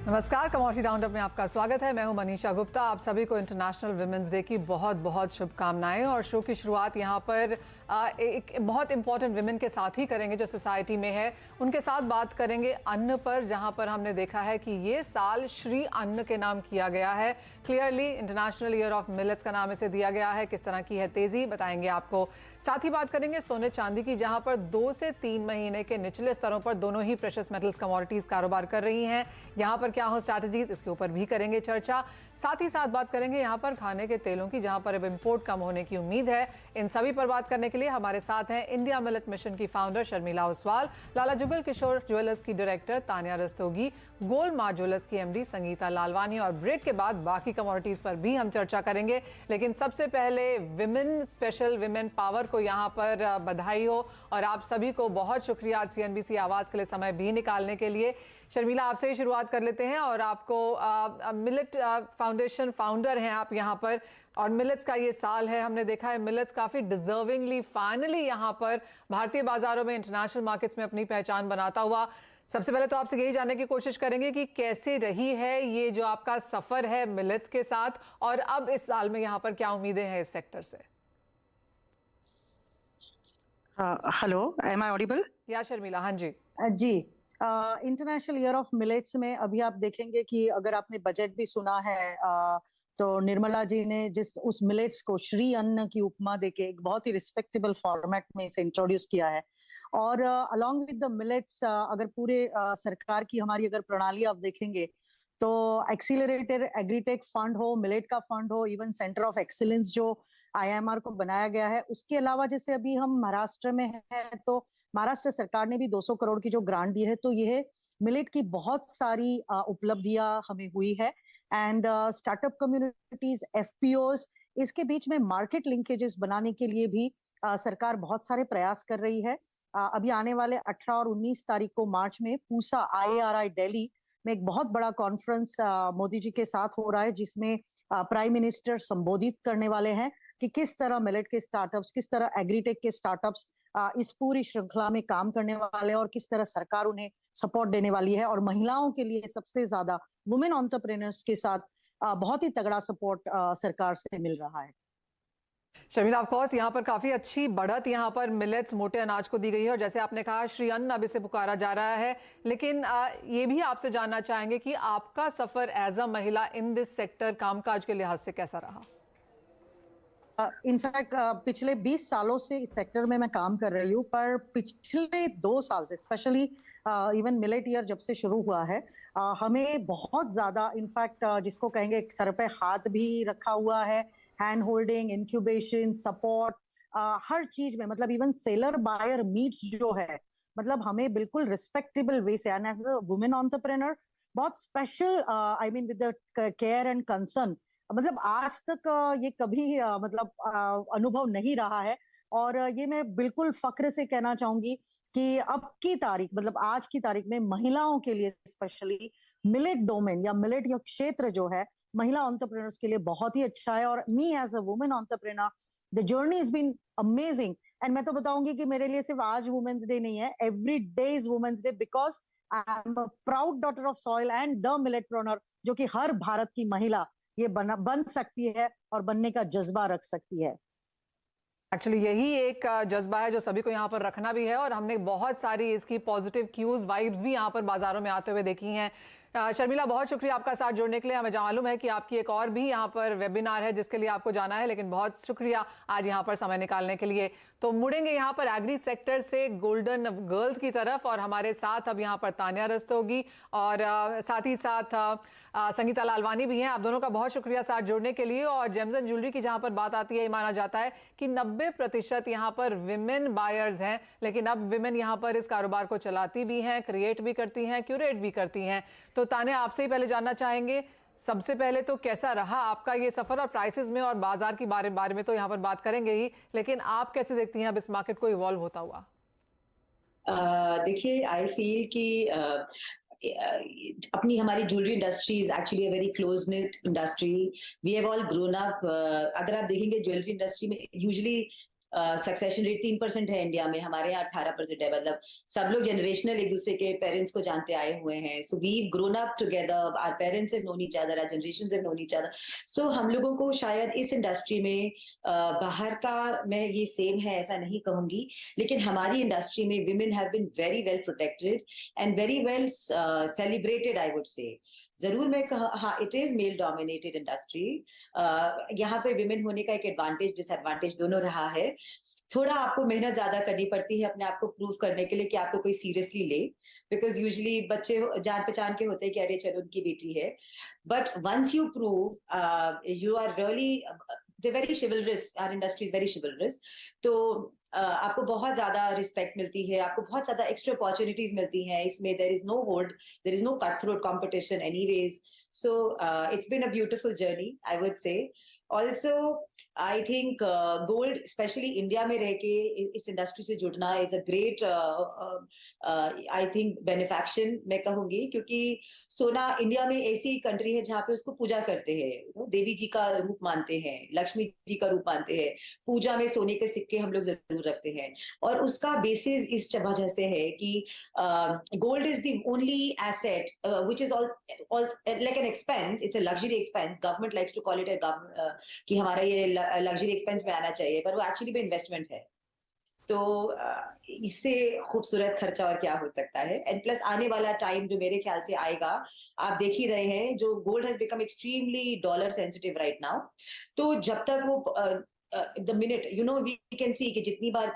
नमस्कार, commodity roundup में आपका स्वागत है। मैं हूं मनीषा गुप्ता। आप सभी को इंटरनेशनल विमेंस डे की बहुत बहुत शुभकामनाएं। और शो की शुरुआत यहां पर एक बहुत इंपॉर्टेंट विमेन के साथ ही करेंगे जो सोसाइटी में है। उनके साथ बात करेंगे अन्न पर, जहां पर हमने देखा है कि ये साल श्री अन्न के नाम किया गया है। Clearly international year of millets का नाम इसे दिया गया है। किस तरह की है तेजी, बताएंगे आपको। साथ ही बात करेंगे सोने चांदी की, जहां पर 2 से 3 महीने के निचले स्तरों पर दोनों ही प्रेशियस मेटल्स कमोडिटीज कारोबार कर रही हैं। यहां पर क्या हो स्ट्रैटेजीज, इसके ऊपर भी करेंगे चर्चा। साथ ही साथ बात करेंगे यहां पर खाने के तेलों की, जहां पर अब इंपोर्ट कम होने की उम्मीद है। इन सभी पर बात करने के लिए हमारे साथ हैं इंडिया मिलेट मिशन की फाउंडर शर्मिला ओसवाल, लाला जुगल किशोर ज्वेलर्स की director Tania Rastogi, gold mart jewellers की एमडी संगीता लालवानी। और ब्रेक के बाद बाकी कमोडिटीज पर भी हम चर्चा करेंगे। लेकिन सबसे पहले विमेन स्पेशल विमेन पावर को यहाँ पर बधाई हो, और आप सभी को बहुत शुक्रिया आज सीएनबीसी आवाज के लिए समय भी निकालने के लिए। शर्मिला, आपसे ही शुरुआत कर लेते हैं। और आपको मिलेट फाउंडेशन फाउंडर हैं आप यहाँ पर, और मिलेट्स का ये साल है। हमने देखा है मिलेट्स काफी डिजर्विंगली फाइनली यहाँ पर भारतीय बाजारों में, इंटरनेशनल मार्केट्स में अपनी पहचान बनाता हुआ। सबसे पहले तो आपसे यही जानने की कोशिश करेंगे कि कैसे रही है ये जो आपका सफर है मिलेट्स के साथ, और अब इस साल में यहाँ पर क्या उम्मीदें हैं इस सेक्टर से। Hello, am I audible? या शर्मिला, हाँ जी। जी, इंटरनेशनल ईयर ऑफ मिलेट्स में अभी आप देखेंगे कि अगर आपने बजट भी सुना है, तो निर्मला जी ने जिस उस मिलेट्स को श्री अन्न की उपमा देके एक बहुत ही रिस्पेक्टेबल फॉर्मेट में इसे इंट्रोड्यूस किया है। और अलोंग विद द मिलेट्स, अगर पूरे सरकार की हमारी अगर प्रणाली आप देखेंगे, तो एक्सीलरेटेड एग्रीटेक फंड हो, मिलेट का फंड हो, इवन सेंटर ऑफ एक्सीलेंस जो आईएमआर को बनाया गया है, उसके अलावा जैसे अभी हम महाराष्ट्र में हैं, तो महाराष्ट्र सरकार ने भी 200 करोड़ की जो ग्रांट दी है, तो यह मिलेट की बहुत सारी उपलब्धियां हमें हुई है। एंड स्टार्टअप कम्युनिटीज, एफपीओज, इसके बीच में मार्केट लिंकेजेस बनाने के लिए भी सरकार बहुत सारे प्रयास कर रही है। अभी आने वाले 18 और 19 तारीख को मार्च में पूसा आईआरआई दिल्ली में एक बहुत बड़ा कॉन्फ्रेंस मोदी जी के साथ हो रहा है, जिसमें प्राइम मिनिस्टर संबोधित करने वाले हैं कि किस तरह मिलेट के स्टार्टअप्स, किस तरह एग्रीटेक के स्टार्टअप्स इस पूरी श्रृंखला में काम करने वाले हैं, और किस तरह सरकार उन्हें सपोर्ट देने वाली है। और महिलाओं के लिए सबसे ज्यादा वुमेन एंटरप्रेन्योर्स के साथ बहुत ही तगड़ा सपोर्ट सरकार से मिल रहा है। शर्मिला, ऑफ कोर्स यहाँ पर काफी अच्छी बढ़त यहाँ पर मिलेट्स, मोटे अनाज को दी गई है, और जैसे आपने कहा श्री अन्न अब इसे पुकारा जा रहा है। लेकिन ये भी आपसे जानना चाहेंगे कि आपका सफर एज अ महिला इन दिस सेक्टर कामकाज के लिहाज से कैसा रहा। इनफैक्ट पिछले 20 सालों से इस सेक्टर में मैं काम कर रही हूँ, पर पिछले 2 साल से स्पेशली इवन मिलेट ईयर जब से शुरू हुआ है, हमें बहुत ज्यादा, इनफैक्ट जिसको कहेंगे सर पे हाथ भी रखा हुआ है, हैंड होल्डिंग, इंक्यूबेशन, सपोर्ट, हर चीज में, मतलब इवन सेलर बायर मीट्स जो है, मतलब हमें बिल्कुल रिस्पेक्टेबल वे से, and as a women entrepreneur बहुत special, I mean with the care and concern, मतलब आज तक ये कभी मतलब अनुभव नहीं रहा है। और ये मैं बिल्कुल फक्र से कहना चाहूंगी कि अब की तारीख, मतलब आज की तारीख में महिलाओं के लिए स्पेशली मिलेट डोमेन या मिलेट या क्षेत्र जो है महिला एंटरप्रेन्योर्स के लिए बहुत ही अच्छा है। और me as a women entrepreneur, the journey is been amazing. And मैं तो बताऊंगी कि मेरे लिए सिर्फ आज वुमेन्स डे नहीं है, every day is women's day, because I am a proud daughter of soil and the milletpreneur, जो कि हर भारत की महिला ये बन सकती है और बनने का जज्बा रख सकती है। एक्चुअली यही एक जज्बा है जो सभी को यहाँ पर रखना भी है, और हमने बहुत सारी इसकी पॉजिटिव क्यूज, वाइब्स भी यहाँ पर बाजारों में आते हुए देखी हैं। शर्मिला, बहुत शुक्रिया आपका साथ जोड़ने के लिए। हमें मालूम है कि आपकी एक और भी यहाँ पर वेबिनार है जिसके लिए आपको जाना है, लेकिन बहुत शुक्रिया आज यहाँ पर समय निकालने के लिए। तो मुड़ेंगे यहाँ पर एग्री सेक्टर से गोल्डन गर्ल्स की तरफ, और हमारे साथ अब यहाँ पर तानिया रस्तोगी और साथ ही साथ संगीता लालवानी भी हैं। आप दोनों का बहुत शुक्रिया साथ जोड़ने के लिए। और जेम्स एंड ज्वेलरी की जहाँ पर बात आती है, ये माना जाता है कि 90% यहाँ पर विमेन बायर्स हैं, लेकिन अब विमेन यहाँ पर इस कारोबार को चलाती भी हैं, क्रिएट भी करती हैं, क्यूरेट भी करती हैं। तो तानिया, आपसे ही पहले जानना चाहेंगे, सबसे पहले तो कैसा रहा आपका ये सफर, और प्राइसेस में और बाजार की बारे में तो यहाँ पर बात करेंगे ही, लेकिन आप कैसे देखती हैं अब इस मार्केट को इवॉल्व होता हुआ? देखिए, आई फील कि अपनी हमारी jewellery industry is actually a very close knit industry. We have all grown up. अगर आप देखेंगे ज्वेलरी इंडस्ट्री में यूजुअली सक्सेशन रेट 3% है इंडिया में, हमारे यहाँ 18% है। मतलब सब लोग जनरेशनल एक दूसरे के पेरेंट्स को जानते आए हुए हैं। So we grown up together, our parents have known each other, our generations have known each other. So हम लोगों को शायद इस इंडस्ट्री में बाहर का मैं ये सेम है ऐसा नहीं कहूंगी, लेकिन हमारी इंडस्ट्री में women have been very well protected and very well celebrated, I would say. जरूर मैं हाँ, it is male dominated industry. यहाँ पे विमेन होने का एक एडवांटेज डिसएडवांटेज दोनों रहा है। थोड़ा आपको मेहनत ज्यादा करनी पड़ती है अपने आप को प्रूव करने के लिए कि आपको कोई सीरियसली ले, बिकॉज यूजुअली बच्चे जान पहचान के होते हैं कि अरे चलो उनकी बेटी है। But once you prove you are really they very chivalrous, our industry is very chivalrous. तो आपको बहुत ज्यादा रिस्पेक्ट मिलती है, आपको बहुत ज्यादा एक्स्ट्रा अपॉर्चुनिटीज मिलती हैं इसमें। There is no hold, there is no cut throat competition anyways. So it's been a beautiful journey, I would say. Also I think gold specially India में रह के इस इंडस्ट्री से जुड़ना is a great I think benefaction मैं कहूंगी, क्योंकि सोना इंडिया में ऐसी कंट्री है जहाँ पे उसको पूजा करते हैं, देवी जी का रूप मानते हैं, लक्ष्मी जी का रूप मानते हैं। पूजा में सोने के सिक्के हम लोग जरूर रखते हैं, और उसका बेसिस इस वजह से है कि gold is the only asset which is all like an expense, it's a luxury expense. Government likes to call it कि हमारा ये लग्जरी एक्सपेंस में आना चाहिए, पर वो एक्चुअली भी इन्वेस्टमेंट है। तो इससे खूबसूरत खर्चा और क्या हो सकता है। एंड प्लस आने वाला टाइम जो मेरे ख्याल से आएगा, आप देख ही रहे हैं, जो gold has become extremely dollar sensitive right now. तो जब तक वो the minute you know we can see कि जितनी बार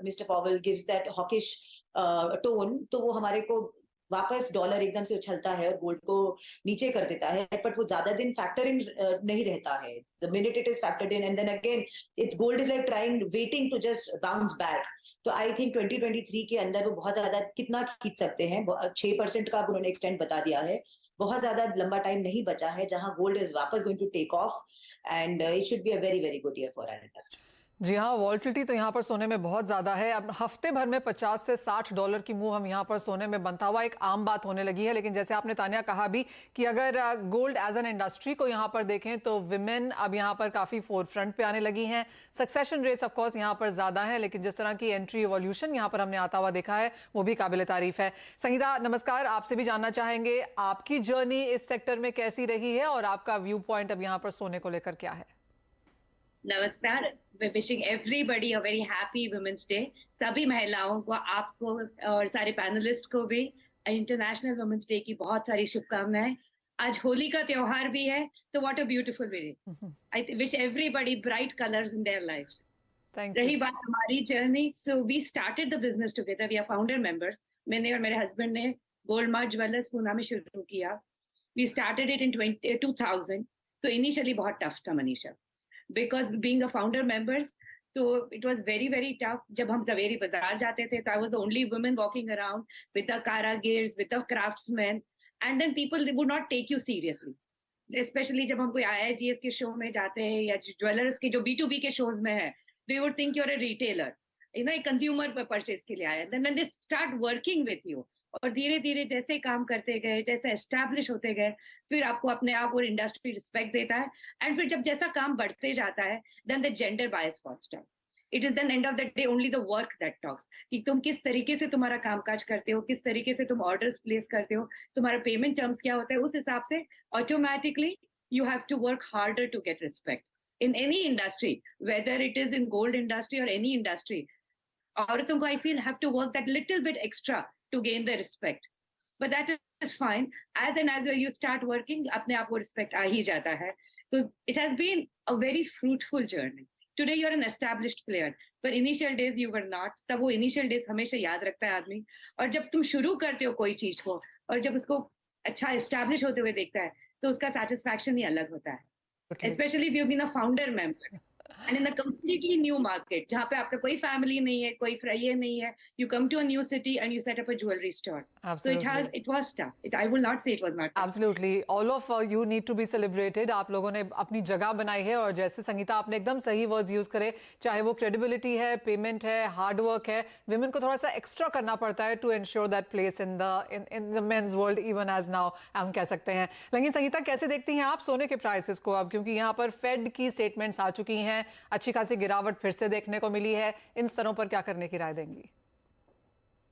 mister Powell gives that hawkish tone, तो वो हमारे को वापस डॉलर एकदम से उछलता है और गोल्ड को नीचे कर देता है, बट वो ज्यादा दिन फैक्टरिंग नहीं रहता है। The minute it is factored in and then again it's gold is like trying waiting to just bounce back. तो आई थिंक 2023 के अंदर वो बहुत ज्यादा कितना खींच सकते हैं, 6% का उन्होंने एक्सटेंड बता दिया है। बहुत ज्यादा लंबा टाइम नहीं बचा है जहां गोल्ड इज वापस going to take off, and it should be a very very good year for our industry. जी हाँ, वॉल्टिलिटी तो यहाँ पर सोने में बहुत ज़्यादा है। अब हफ्ते भर में 50 से 60 डॉलर की मूव हम यहाँ पर सोने में बनता हुआ एक आम बात होने लगी है। लेकिन जैसे आपने तानिया कहा भी कि अगर गोल्ड एज एन इंडस्ट्री को यहाँ पर देखें तो विमेन अब यहाँ पर काफ़ी फोर फ्रंट पे आने लगी हैं। सक्सेशन रेट्स ऑफ कोर्स यहाँ पर ज़्यादा हैं, लेकिन जिस तरह की एंट्री एवोल्यूशन यहाँ पर हमने आता हुआ देखा है वो भी काबिल तारीफ है। संगीता नमस्कार, आपसे भी जानना चाहेंगे आपकी जर्नी इस सेक्टर में कैसी रही है और आपका व्यू पॉइंट अब यहाँ पर सोने को लेकर क्या है? नमस्कार, wishing everybody a very happy women's day. सभी महिलाओं को, आपको और सारे पैनलिस्ट को भी इंटरनेशनल वुमेन्स डे की बहुत सारी शुभकामनाएं। आज होली का त्योहार भी है, तो what a beautiful way. I wish everybody bright colours in their lives. रही बात हमारी जर्नी, so we started the business together, we are founder members. मैंने और मेरे हस्बैंड ने गोल्ड मार्ट ज्वेलर्स पूना में शुरू किया। We started it in 2000। तो इनिशियली बहुत टफ था Manisha, because being a founder members, so it was very very tough. जब हम Zaveri बाजार जाते थे, I was the only woman walking around with the karagirs, with the craftsmen, and then people would not take you seriously. Especially जब हम कोई IIGS के show में जाते हैं या ज्वेलर्स के जो B2B के शोज में है, they would think you're a retailer, you know, एक consumer परचेज के लिए आया। Then when they start working with you, और धीरे धीरे जैसे काम करते गए, जैसे एस्टैब्लिश होते गए, फिर आपको अपने आप और इंडस्ट्री रिस्पेक्ट देता है। एंड फिर जब जैसा काम बढ़ते जाता है, then the gender bias falls down. It is then end of the day only the work that talks, कि तुम किस तरीके से तुम्हारा कामकाज करते हो, किस तरीके से तुम ऑर्डर्स प्लेस करते हो, तुम्हारा पेमेंट टर्म्स क्या होता है, उस हिसाब से automatically you have to work harder to get respect in any industry, whether it is in gold industry और एनी इंडस्ट्री। औरतों को I feel have to work that little bit extra to gain the respect, but that is fine. As and as you start working, अपने आप को respect आ ही जाता है। So it has been a very fruitful journey. Today you're an established player, but initial days you were not. तब वो initial days हमेशा याद रखता है आदमी। और जब तुम शुरू करते हो कोई चीज को, और जब उसको अच्छा establish होते हुए देखता है, तो उसका satisfaction ही अलग होता है। Especially if you've been a founder member. And in a completely new market, जहाँ पे आपका कोई family नहीं है, कोई ये नहीं है, you come to a new city and you set up a jewelry store. Absolutely. So it was tough. I will not say it was not tough. Absolutely. All of you need to be celebrated. आप लोगों ने अपनी जगह बनाई है, और जैसे संगीता आपने एकदम सही वर्ड्स यूज करे, चाहे वो क्रेडिबिलिटी है, पेमेंट है, हार्ड वर्क है, विमेन को थोड़ा सा एक्स्ट्रा करना पड़ता है to ensure that place in the men's world even as now, हम कह सकते हैं। लेकिन संगीता, कैसे देखती हैं आप सोने के प्राइसेस को अब, क्योंकि यहाँ पर फेड की स्टेटमेंट्स आ चुकी हैं, हैं, अच्छी खासी गिरावट फिर से देखने को मिली है, इन स्तरों पर क्या करने की राय देंगी?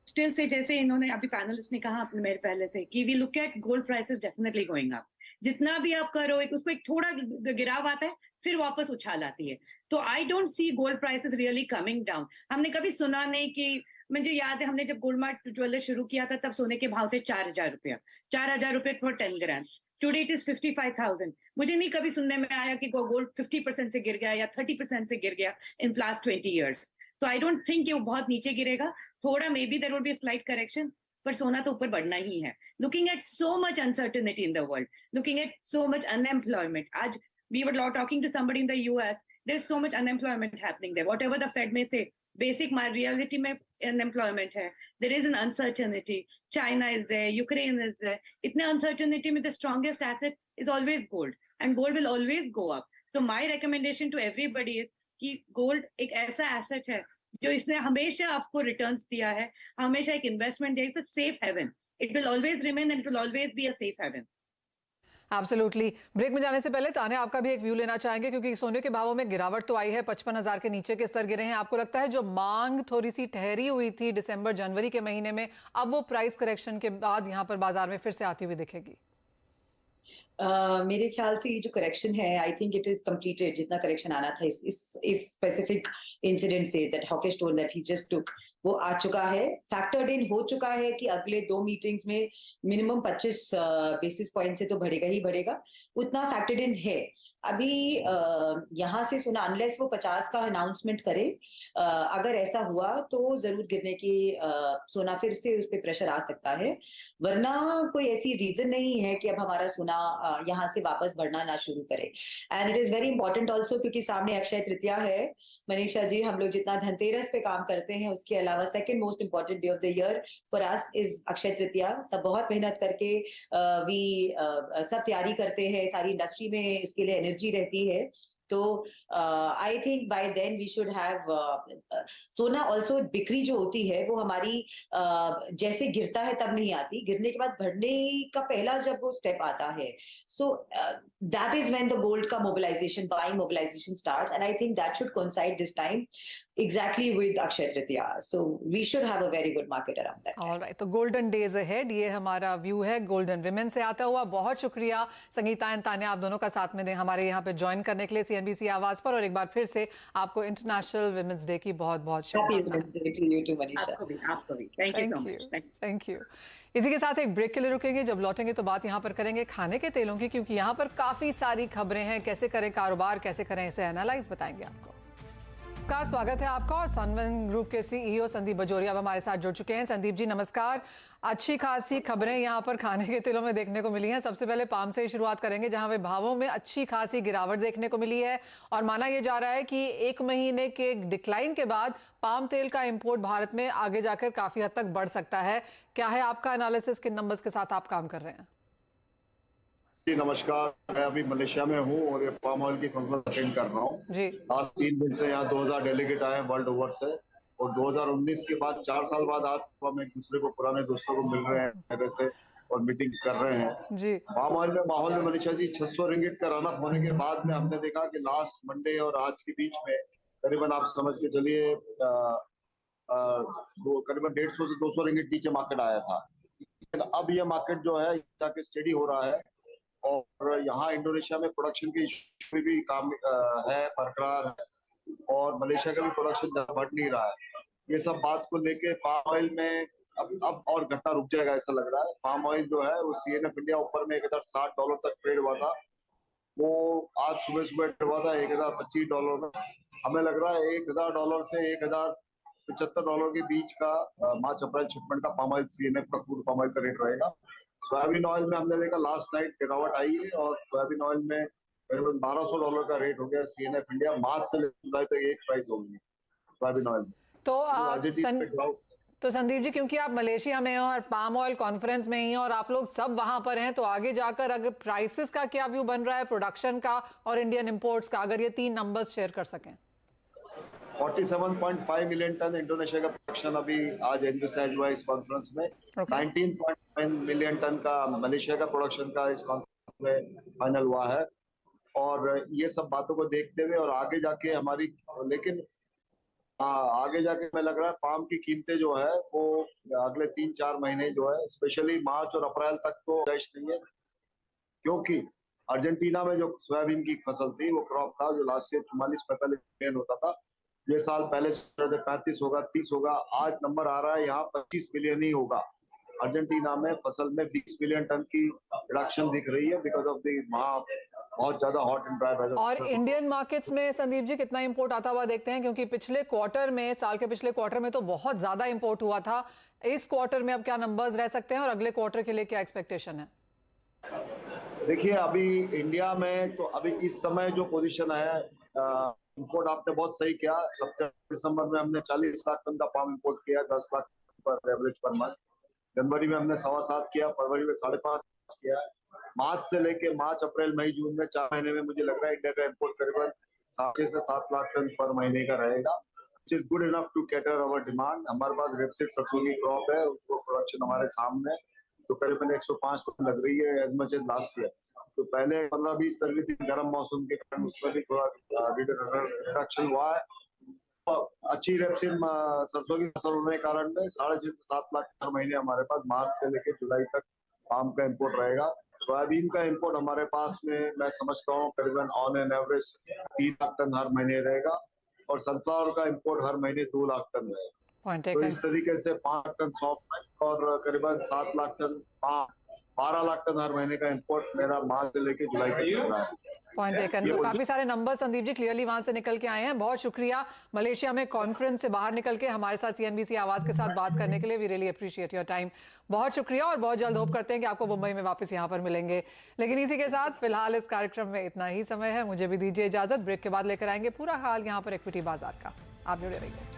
स्टिल से जैसे इन्होंने अभी पैनलिस्ट ने कहा अपने मेरे पहले से कि we look at gold prices definitely going up. जितना भी आप करो उसको एक थोड़ा गिराव आता है फिर वापस उछाल आती है। तो I don't see gold prices really coming down. हमने कभी सुना नहीं कि, मुझे याद है हमने जब गोल्ड मार्ट ज्वेलर शुरू किया था तब सोने के भाव थे 4,000 रुपया, 4,000 रुपये for 10 gram. Today it is 55,000। मुझे नहीं कभी सुनने में आया कि गोल्ड 50% से गिर गया या 30% से गिर गया इन लास्ट 20 ईयर्स। तो आई डोंट थिंक ये बहुत नीचे गिरेगा, थोड़ा maybe there would be slight correction, पर सोना तो ऊपर बढ़ना ही है। Looking at so much uncertainty in the world, looking at so much unemployment. आज we were talking to somebody in the US, there's so much unemployment happening there. Whatever the Fed may say, basic my reality में unemployment है. There is an uncertainty. China is there, Ukraine is there. इतने uncertainty में the strongest asset is always gold, and gold will always go up. So my recommendation to everybody is कि gold एक ऐसा asset है जो इसने हमेशा आपको returns दिया है, हमेशा एक investment दिया है. It's a safe haven. It will always remain and it will always be a safe haven. Absolutely. Break में जाने से पहले ताने आपका भी एक व्यू लेना चाहेंगे, क्योंकि सोने के भावों में गिरावट तो आई है, 55,000 के नीचे के स्तर गिरे हैं। आपको लगता है जो मांग थोड़ी सी ठहरी हुई थी दिसंबर जनवरी के महीने में, अब वो प्राइस करेक्शन के बाद यहाँ पर बाजार में फिर से आती हुई दिखेगी? मेरे ख्याल से ये जो करेक्शन है, I think it is completed. जितना करेक्शन आना था इस स्पेसिफिक इंसिडेंट से, that hawkish tone that he just took, वो आ चुका है, फैक्टर्ड इन हो चुका है कि अगले 2 मीटिंग्स में मिनिमम 25 बेसिस पॉइंट से तो बढ़ेगा ही बढ़ेगा, उतना फैक्टर्ड इन है। अभी यहाँ से सुना, अनलेस वो 50 का अनाउंसमेंट करे, अगर ऐसा हुआ तो जरूर गिरने की, सोना फिर से उस पर प्रेशर आ सकता है, वरना कोई ऐसी रीजन नहीं है कि अब हमारा सोना यहाँ से वापस बढ़ना ना शुरू करे। And it is very important also, क्योंकि सामने अक्षय तृतीया है मनीषा जी। हम लोग जितना धनतेरस पे काम करते हैं, उसके अलावा second most important day of the year for us is Akshaya Tritiya. सब बहुत मेहनत करके सब तैयारी करते हैं, सारी इंडस्ट्री में उसके लिए एनर्जी रहती है। तो I think by then we should have सोना ऑल्सो। बिक्री जो होती है वो हमारी जैसे गिरता है तब नहीं आती, गिरने के बाद बढ़ने का पहला जब वो स्टेप आता है, so that is when the gold का mobilisation, buying mobilisation starts, and I think that should coincide this time exactly with Akshaya Tritiya. So we should have a very good market around that. All right, तो golden days ahead, ये हमारा view है golden women से आता हुआ। बहुत शुक्रिया Sangeeta and Tanya, आप दोनों का साथ में हमारे यहाँ पे ज्वाइन करने के लिए CNBC आवाज पर, और एक बार फिर से आपको इंटरनेशनल विमेंस डे की बहुत बहुत शुभकामनाएं। आपको भी thank you so much. Thank you. इसी के साथ एक ब्रेक के लिए रुकेंगे, जब लौटेंगे तो बात यहाँ पर करेंगे खाने के तेलों की, क्योंकि यहाँ पर काफी सारी खबरें हैं। कैसे करें कारोबार, कैसे करें इसे एनालाइज, बताएंगे आपको। नमस्कार, स्वागत है आपका। और सनवन ग्रुप के CEO संदीप बजोरिया अब हमारे साथ जुड़ चुके हैं। संदीप जी नमस्कार। अच्छी खासी खबरें यहाँ पर खाने के तेलों में देखने को मिली हैं। सबसे पहले पाम से ही शुरुआत करेंगे, जहाँ पे भावों में अच्छी खासी गिरावट देखने को मिली है, और माना यह जा रहा है कि 1 महीने के डिक्लाइन के बाद पाम तेल का इंपोर्ट भारत में आगे जाकर काफी हद तक बढ़ सकता है। क्या है आपका एनालिसिस, किन नंबर्स के साथ आप काम कर रहे हैं? जी नमस्कार, मैं अभी मलेशिया में हूँ और ये पाम ऑयल की कॉन्फ्रेंस अटेंड कर रहा हूँ जी। आज 3 दिन से यहाँ 2000 डेलीगेट आए वर्ल्ड ओवर से, और 2019 के बाद 4 साल बाद आज हम एक दूसरे को, पुराने दोस्तों को मिल रहे हैं मेरे से और मीटिंग्स कर रहे हैं जी। पाम ऑयल में माहौल में मनीषा जी 600 रिंगिट का रन अप होने के बाद में हमने देखा कि लास्ट मंडे और आज के बीच में करीबन आप समझ के चलिए करीबन 150 से 200 रिंगिट नीचे मार्केट आया था। अब ये मार्केट जो है जाके स्टेडी हो रहा है, और यहाँ इंडोनेशिया में प्रोडक्शन की इशू भी काम है, बरकरार है, और मलेशिया का भी प्रोडक्शन बढ़ नहीं रहा है। ये सब बात को लेके पाम ऑयल में अब और घटना रुक जाएगा ऐसा लग रहा है। पाम ऑयल जो है वो CNF इंडिया ऊपर में $1060 तक ट्रेड हुआ था, वो आज सुबह ट्रेड हुआ था $1025 में। हमें लग रहा है $1000 से $1075 के बीच का मार्च अप्रैल शिपमेंट का पाम ऑयल, CNF का क्रूड पाम ऑयल का रेट रहेगा। सोयाबीन ऑयल में हमने देखा लास्ट नाइट गिरावट आई है, और सोयाबीन ऑयल में करीबन $1200 का रेट हो गया CNF इंडिया। मार्च से जुलाई तक एक प्राइस होगी सोयाबीन ऑयल में। तो संदीप जी, क्योंकि आप मलेशिया में हो और पाम ऑयल कॉन्फ्रेंस में ही, और आप लोग सब वहां पर हैं, तो आगे जाकर अगर प्राइसेस का क्या व्यू बन रहा है, प्रोडक्शन का और इंडियन इंपोर्ट्स का, अगर ये 3 नंबर्स शेयर कर सकें। 47.5 मिलियन टन इंडोनेशिया का प्रोडक्शन अभी आज एनविसाइज हुआ इस कॉन्फ्रेंस में। 19.9 मिलियन टन का मलेशिया का प्रोडक्शन का इस कॉन्फ्रेंस में फाइनल हुआ है। और ये सब बातों को देखते हुए और आगे जाके हमारी, लेकिन आगे जाके मैं लग रहा है पाम की कीमतें जो है वो अगले 3-4 महीने जो है स्पेशली मार्च और अप्रैल तक तो गुंजाइश नहीं है, क्योंकि अर्जेंटीना में जो सोयाबीन की फसल थी वो क्रॉप था जो लास्ट ईयर 44-45 मिलियन होता था, ये साल पहले 35 होगा, 30 होगा, आज नंबर आ रहा है यहाँ 25 मिलियन ही होगा। अर्जेंटीना में फसल में 20 मिलियन टन की रिडक्शन दिख रही है बिकॉज ऑफ द बहुत ज्यादा हॉट एंड ड्राई वेदर। और इंडियन मार्केट्स में संदीप जी कितना इंपोर्ट आता हुआ देखते हैं, क्योंकि पिछले क्वार्टर में, साल के पिछले क्वार्टर में तो बहुत ज्यादा इंपोर्ट हुआ था। इस क्वार्टर में अब क्या नंबर्स रह सकते हैं और अगले क्वार्टर के लिए क्या एक्सपेक्टेशन है? देखिए अभी इंडिया में तो अभी इस समय जो पोजीशन है, इंपोर्ट आपने बहुत सही किया, सितंबर दिसंबर में हमने 40 लाख टन का पाम इंपोर्ट किया, 10 लाख पर एवरेज पर मंथ। जनवरी में हमने 7.25 किया, फरवरी में 5.5 किया। मार्च से लेके मार्च अप्रैल मई जून में 4 महीने में मुझे लग रहा है इंडिया का इंपोर्ट करीबन 6 से 7 लाख टन पर महीने का रहेगा, which is good enough to cater our demand। हमारे पास रेपसीड सरसों की क्रॉप है, उसको प्रोडक्शन हमारे सामने तो करीबन 105 टन लग रही है as much as last year. तो पहले 15-20 लग रही थी गर्म मौसम के कारण, उसमें भी थोड़ा रिडक्शन हुआ है। अच्छी रेपसीड सरसों की फसल होने के कारण में 6.5 से 7 लाख हर महीने हमारे पास मार्च से लेकर जुलाई तक पाम का इंपोर्ट रहेगा। सोयाबीन का इंपोर्ट हमारे पास में मैं समझता हूँ करीबन on an average 3 lakh ton हर महीने रहेगा, और सनफ्लावर का इंपोर्ट हर महीने 2 लाख टन रहेगा। पॉइंट तो टेकन। इस तरीके से 5 टन सॉफ्ट और करीबन 7 लाख टन 12 लाख टन हर महीने का इंपोर्ट मेरा मार्च से लेकर जुलाई तक हो रहा है। Point taken. तो काफी सारे नंबर संदीप जी क्लियरली वहां से निकल के आए हैं। बहुत शुक्रिया मलेशिया में कॉन्फ्रेंस से बाहर निकल के हमारे साथ सीएनबीसी आवाज के साथ बात करने के लिए। We really appreciate your time. बहुत शुक्रिया और बहुत जल्द होप करते हैं कि आपको मुंबई में वापस यहाँ पर मिलेंगे। लेकिन इसी के साथ फिलहाल इस कार्यक्रम में इतना ही समय है, मुझे भी दीजिए इजाजत। ब्रेक के बाद लेकर आएंगे पूरा हाल यहाँ पर इक्विटी बाजार का। आप जुड़े रहिए।